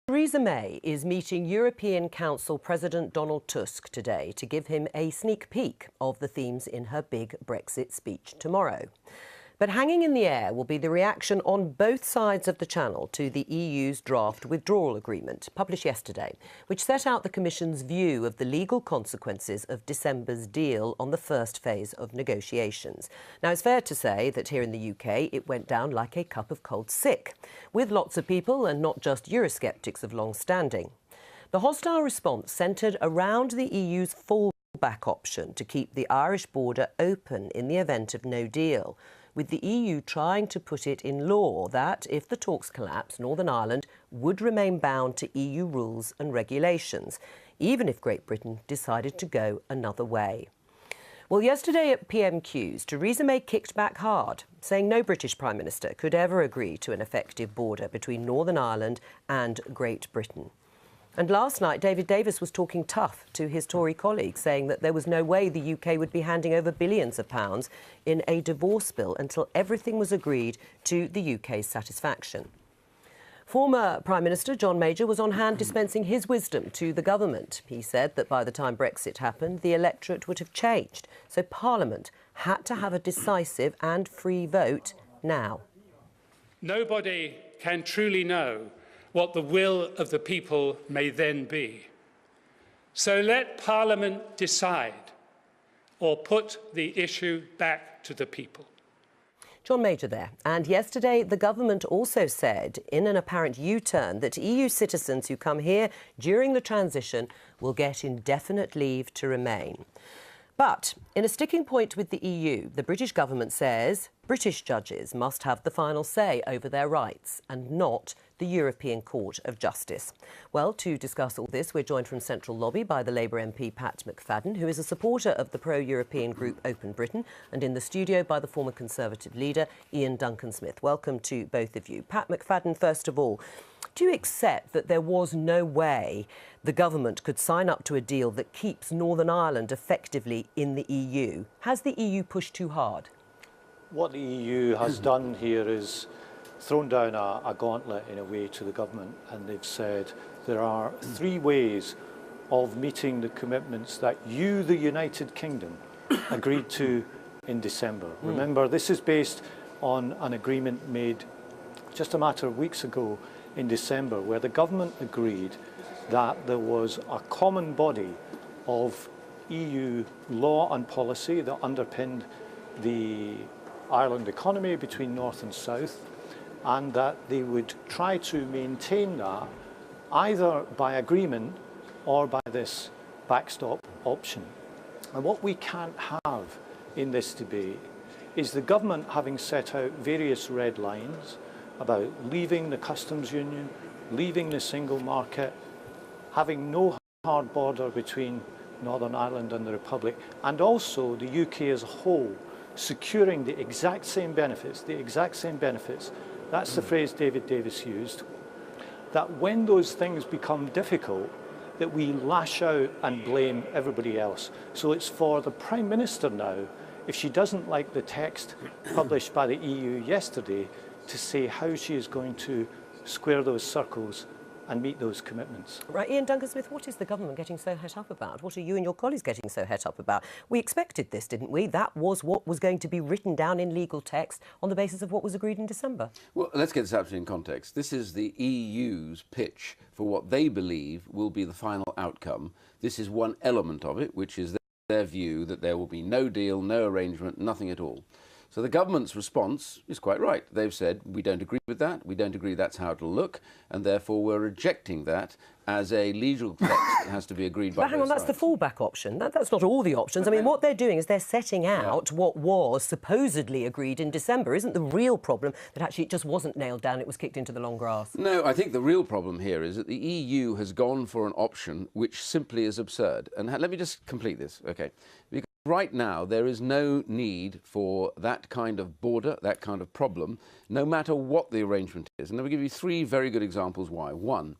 Theresa May is meeting European Council President Donald Tusk today to give him a sneak peek of the themes in her big Brexit speech tomorrow. But hanging in the air will be the reaction on both sides of the Channel to the EU's draft withdrawal agreement, published yesterday, which set out the Commission's view of the legal consequences of December's deal on the first phase of negotiations. Now, it's fair to say that here in the UK, it went down like a cup of cold sick, with lots of people, and not just Eurosceptics of long standing. The hostile response centred around the EU's fallback option to keep the Irish border open in the event of no deal, with the EU trying to put it in law that, if the talks collapse, Northern Ireland would remain bound to EU rules and regulations, even if Great Britain decided to go another way. Well, yesterday at PMQs, Theresa May kicked back hard, saying no British Prime Minister could ever agree to an effective border between Northern Ireland and Great Britain. And last night, David Davis was talking tough to his Tory colleagues, saying that there was no way the UK would be handing over billions of pounds in a divorce bill until everything was agreed to the UK's satisfaction. Former Prime Minister John Major was on hand dispensing his wisdom to the government. He said that by the time Brexit happened, the electorate would have changed, so Parliament had to have a decisive and free vote now. Nobody can truly know what the will of the people may then be. So let Parliament decide, or put the issue back to the people. John Major there. And yesterday, the government also said, in an apparent U-turn, that EU citizens who come here during the transition will get indefinite leave to remain. But in a sticking point with the EU, the British government says British judges must have the final say over their rights and not the European Court of Justice. Well, to discuss all this, we're joined from Central Lobby by the Labour MP Pat McFadden, who is a supporter of the pro-European group Open Britain, and in the studio by the former Conservative leader Iain Duncan-Smith. Welcome to both of you. Pat McFadden, first of all, do you accept that there was no way the government could sign up to a deal that keeps Northern Ireland effectively in the EU? Has the EU pushed too hard? What the EU has done here is thrown down a gauntlet in a way to the government, and they've said there are three ways of meeting the commitments that you, the United Kingdom, agreed to in December. Remember, this is based on an agreement made just a matter of weeks ago in December, where the government agreed that there was a common body of EU law and policy that underpinned the Ireland economy between North and South, and that they would try to maintain that either by agreement or by this backstop option. And what we can't have in this debate is the government having set out various red lines about leaving the customs union, leaving the single market, having no hard border between Northern Ireland and the Republic, and also the UK as a whole securing the exact same benefits, that's the phrase David Davis used, that when those things become difficult, that we lash out and blame everybody else. So it's for the Prime Minister now, if she doesn't like the text published by the EU yesterday, to say how she is going to square those circles and meet those commitments. Right, Iain Duncan-Smith, what is the government getting so het up about? What are you and your colleagues getting so het up about? We expected this, didn't we? That was what was going to be written down in legal text on the basis of what was agreed in December. Well, let's get this absolutely in context. This is the EU's pitch for what they believe will be the final outcome. This is one element of it, which is their view that there will be no deal, no arrangement, nothing at all. So the government's response is quite right. They've said, we don't agree with that, we don't agree that's how it'll look, and therefore we're rejecting that as a legal text that has to be agreed by both sides. But hang on, that's the fallback option. That's not all the options. I mean, what they're doing is they're setting out what was supposedly agreed in December. Isn't the real problem that actually it just wasn't nailed down, it was kicked into the long grass? No, I think the real problem here is that the EU has gone for an option which simply is absurd. And let me just complete this, OK? Because right now, there is no need for that kind of border, that kind of problem, no matter what the arrangement is. And let me give you three very good examples why. One,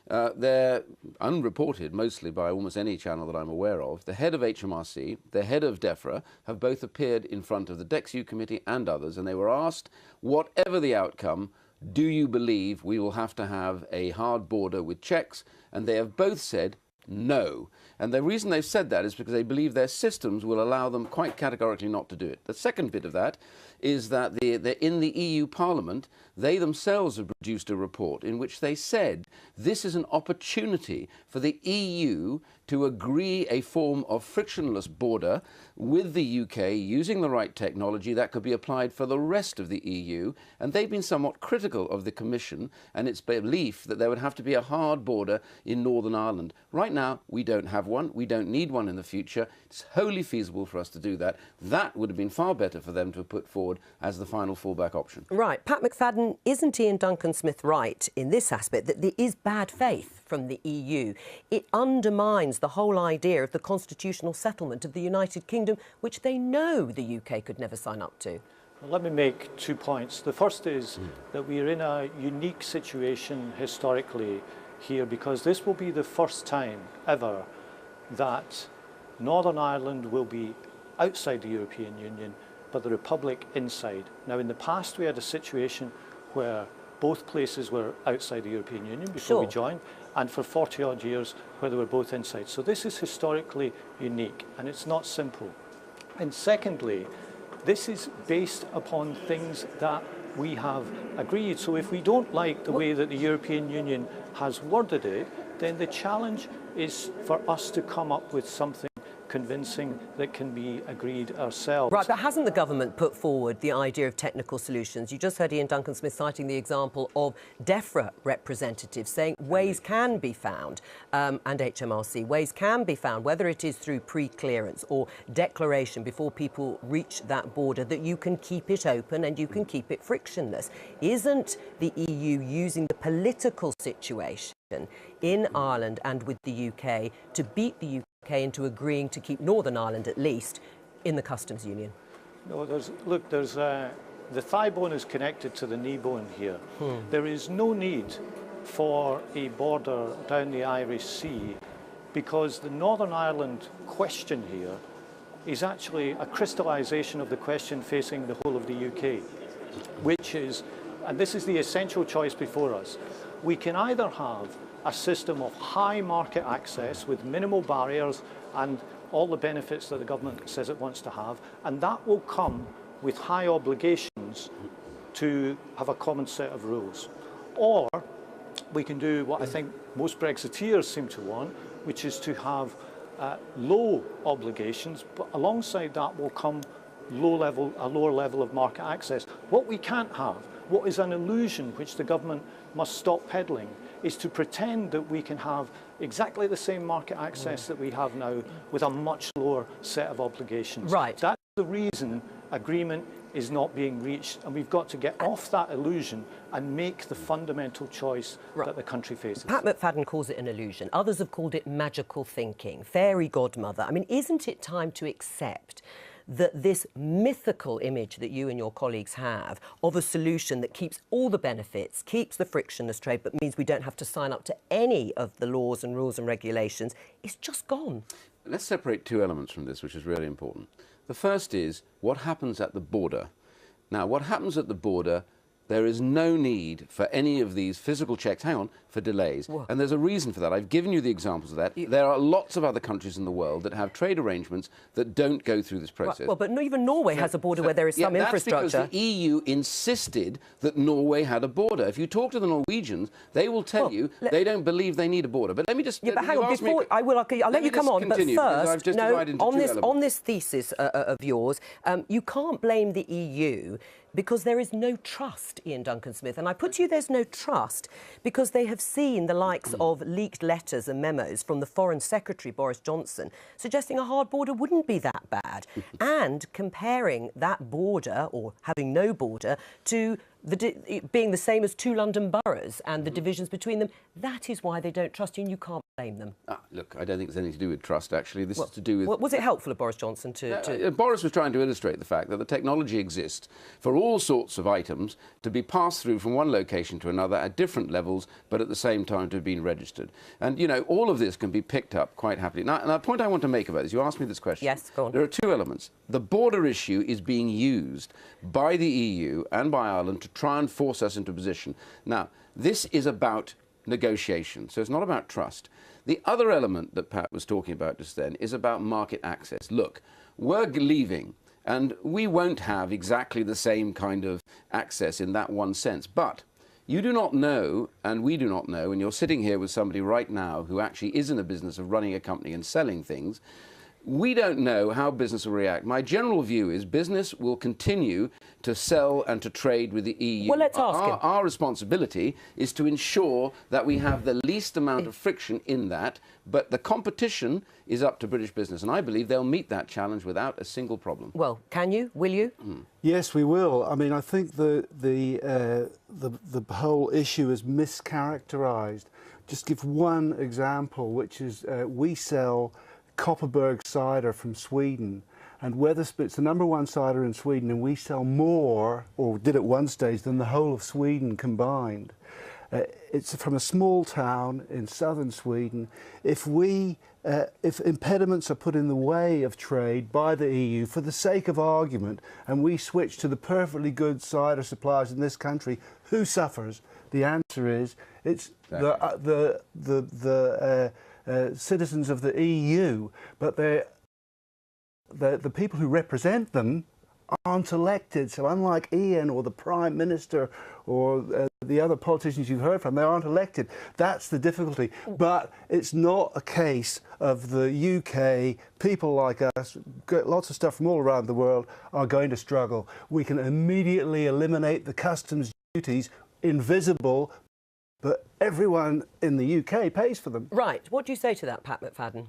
they're unreported mostly by almost any channel that I'm aware of. The head of HMRC, the head of DEFRA have both appeared in front of the DEXU committee and others, and they were asked, whatever the outcome, do you believe we will have to have a hard border with checks? And they have both said no. And the reason they've said that is because they believe their systems will allow them quite categorically not to do it. The second bit of that is that in the EU Parliament, they themselves have produced a report in which they said this is an opportunity for the EU to agree a form of frictionless border with the UK using the right technology that could be applied for the rest of the EU. And they've been somewhat critical of the Commission and its belief that there would have to be a hard border in Northern Ireland. Right now, we don't have one. We don't need one in the future. It's wholly feasible for us to do that. That would have been far better for them to have put forward as the final fallback option. Right. Pat McFadden, isn't Iain Duncan-Smith right in this aspect, that there is bad faith from the EU? It undermines the whole idea of the constitutional settlement of the United Kingdom, which they know the UK could never sign up to. Well, let me make 2 points. The first is that we are in a unique situation historically here, because this will be the first time ever that Northern Ireland will be outside the European Union, but the Republic inside. Now, in the past, we had a situation where both places were outside the European Union before we joined, and for 40-odd years where they were both inside. So this is historically unique, and it's not simple. And secondly, this is based upon things that we have agreed. So if we don't like the way that the European Union has worded it, then the challenge is for us to come up with something convincing that can be agreed ourselves. Right, but hasn't the government put forward the idea of technical solutions? You just heard Iain Duncan-Smith citing the example of DEFRA representatives saying ways can be found, and HMRC, ways can be found, whether it is through pre-clearance or declaration before people reach that border, that you can keep it open and you can keep it frictionless. Isn't the EU using the political situation in Ireland and with the UK to beat the UK into agreeing to keep Northern Ireland, at least, in the customs union? No, there's the thigh bone is connected to the knee bone here. There is no need for a border down the Irish Sea, because the Northern Ireland question here is actually a crystallisation of the question facing the whole of the UK, which is, and this is the essential choice before us, we can either have a system of high market access with minimal barriers and all the benefits that the government says it wants to have, and that will come with high obligations to have a common set of rules. Or we can do what I think most Brexiteers seem to want, which is to have low obligations, but alongside that will come a lower level of market access. What we can't have, what is an illusion which the government must stop peddling, is to pretend that we can have exactly the same market access that we have now with a much lower set of obligations. Right. That's the reason agreement is not being reached, and we've got to get off that illusion and make the fundamental choice that the country faces. Pat McFadden calls it an illusion. Others have called it magical thinking, fairy godmother. I mean, isn't it time to accept that this mythical image that you and your colleagues have of a solution that keeps all the benefits, keeps the frictionless trade, but means we don't have to sign up to any of the laws and rules and regulations, is just gone? Let's separate two elements from this, which is really important. The first is what happens at the border. Now, what happens at the border, there is no need for any of these physical checks, for delays. Whoa. And there's a reason for that. I've given you the examples of that. There are lots of other countries in the world that have trade arrangements that don't go through this process. Well, but even Norway has a border where there is some infrastructure. That's because the EU insisted that Norway had a border. If you talk to the Norwegians, they will tell you they don't believe they need a border. But let me just... Yeah, but hang on, I'll let you come on, but first, on this thesis of yours, you can't blame the EU because there is no trust, Iain Duncan-Smith. And I put to you there's no trust because they have seen the likes of leaked letters and memos from the Foreign Secretary, Boris Johnson, suggesting a hard border wouldn't be that bad, and comparing that border, or having no border, to being the same as two London boroughs and the divisions between them. That is why they don't trust you, and you can't blame them. Look, I don't think it's anything to do with trust, actually. This is to do with... Was it helpful of Boris Johnson to... Boris was trying to illustrate the fact that the technology exists for all sorts of items to be passed through from one location to another at different levels, but at the same time to have been registered. And, you know, all of this can be picked up quite happily. Now, the point I want to make about this, you asked me this question. Yes, go on. There are two elements. The border issue is being used by the EU and by Ireland to try and force us into a position. Now, this is about negotiation, so it's not about trust. The other element that Pat was talking about just then is about market access. Look, we're leaving, and we won't have exactly the same kind of access in that one sense, but you do not know, and we do not know, and you're sitting here with somebody right now who actually is in the business of running a company and selling things. We don't know how business will react. My general view is business will continue to sell and to trade with the EU. Well, let's ask him. Our responsibility is to ensure that we have the least amount of friction in that, but the competition is up to British business, and I believe they'll meet that challenge without a single problem. Well, can you? Will you? Yes, we will. I mean, I think the whole issue is mischaracterised. Just give one example, which is we sell Kopparberg cider from Sweden, and Wetherspoon's the #1 cider in Sweden, and we sell more, or did at one stage, than the whole of Sweden combined. It's from a small town in southern Sweden. If impediments are put in the way of trade by the EU for the sake of argument, and we switch to the perfectly good cider suppliers in this country, who suffers? The answer is it's the citizens of the EU, but the people who represent them aren't elected. So unlike Iain or the Prime Minister or the other politicians you've heard from, they aren't elected. That's the difficulty. But it's not a case of the UK, people like us, lots of stuff from all around the world are going to struggle. We can immediately eliminate the customs duties, invisible, but everyone in the UK pays for them. Right. What do you say to that, Pat McFadden?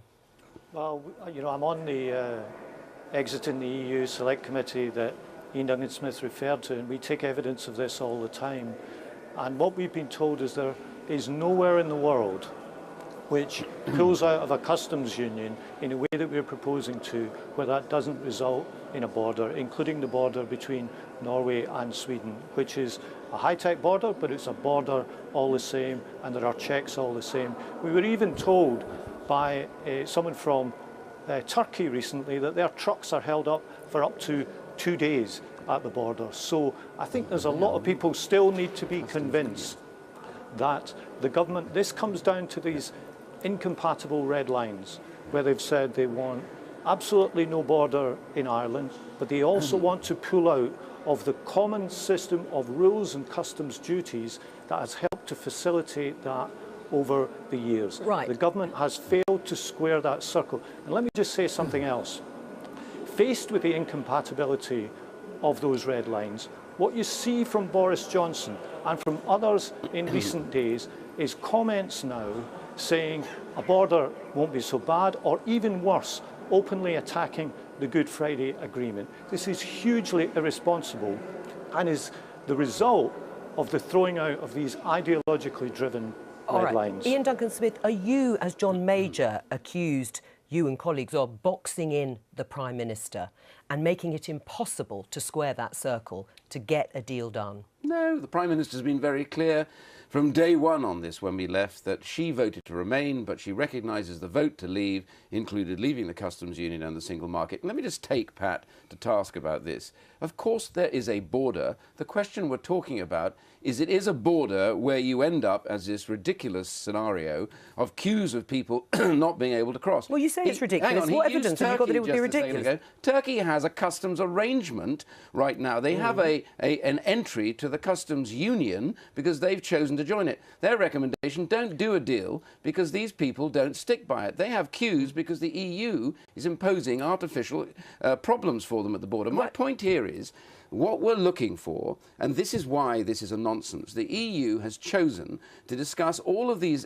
Well, you know, I'm on the Exiting the EU Select Committee that Iain Duncan-Smith referred to, and we take evidence of this all the time. And what we've been told is there is nowhere in the world which pulls out of a customs union in a way that we're proposing to, where that doesn't result in a border, including the border between Norway and Sweden, which is a high-tech border, but it's a border all the same, and there are checks all the same. We were even told by someone from Turkey recently that their trucks are held up for up to 2 days at the border. So I think there's a lot of people still need to be convinced that the government, this comes down to these incompatible red lines, where they've said they want absolutely no border in Ireland, but they also want to pull out of the common system of rules and customs duties that has helped to facilitate that over the years. Right. The government has failed to square that circle. And let me just say something else. Faced with the incompatibility of those red lines, what you see from Boris Johnson and from others in recent days is comments now saying a border won't be so bad, or even worse, openly attacking the Good Friday Agreement. This is hugely irresponsible and is the result of the throwing out of these ideologically driven red lines. Iain Duncan-Smith, are you, as John Major accused you and colleagues of, boxing in the Prime Minister and making it impossible to square that circle to get a deal done? No, the Prime Minister's been very clear from day one on this when we left that she voted to remain, but she recognises the vote to leave included leaving the customs union and the single market. And let me just take Pat to task about this. Of course there is a border. The question we're talking about is it is a border where you end up as this ridiculous scenario of queues of people not being able to cross. Well, you say it's ridiculous. Hang on, what evidence have you got that it would be ridiculous? Turkey has a customs arrangement right now. They have an entry to the customs union because they've chosen to join it. Their recommendation, don't do a deal because these people don't stick by it. They have queues because the EU is imposing artificial problems for them at the border. My point here is what we're looking for, and this is why this is a nonsense, the EU has chosen to discuss all of these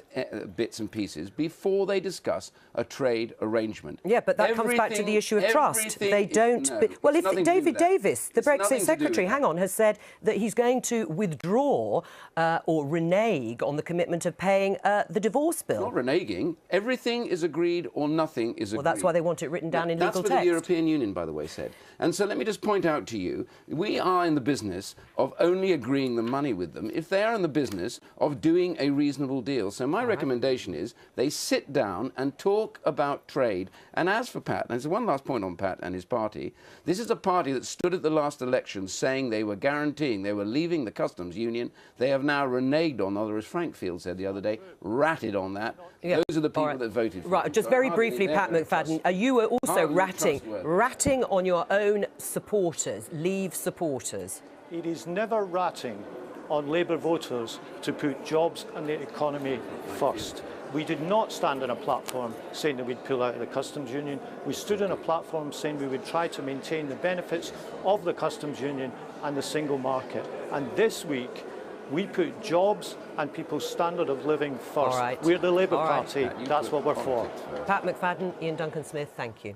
bits and pieces before they discuss a trade arrangement. Yeah, but that comes back to the issue of trust. They don't... well, if David Davis, the Brexit Secretary, hang on, has said that he's going to withdraw or renege on the commitment of paying the divorce bill. Not reneging. Everything is agreed or nothing is agreed. Well, that's why they want it written down in legal text. That's what the European Union, by the way, said. And so let me just point out to you, We are in the business of only agreeing the money with them if they are in the business of doing a reasonable deal. So my recommendation is they sit down and talk about trade. And as for Pat, and there's one last point on Pat and his party, this is a party that stood at the last election saying they were guaranteeing they were leaving the customs union. They have now reneged on, or as Frank Field said the other day, ratted on that. Yeah. Those are the people Right. that voted for Right, them. just So very hardly briefly, they're Pat gonna McFadden, trust- you were also hardly ratting trustworthy. on your own supporters, Leave supporters. It is never ratting on Labour voters to put jobs and the economy first. We did not stand on a platform saying that we'd pull out of the customs union. We stood on a platform saying we would try to maintain the benefits of the customs union and the single market. And this week, we put jobs and people's standard of living first. All right. We're the Labour All right. Party. Pat, That's what we're for. politics first. Pat McFadden, Iain Duncan Smith, thank you.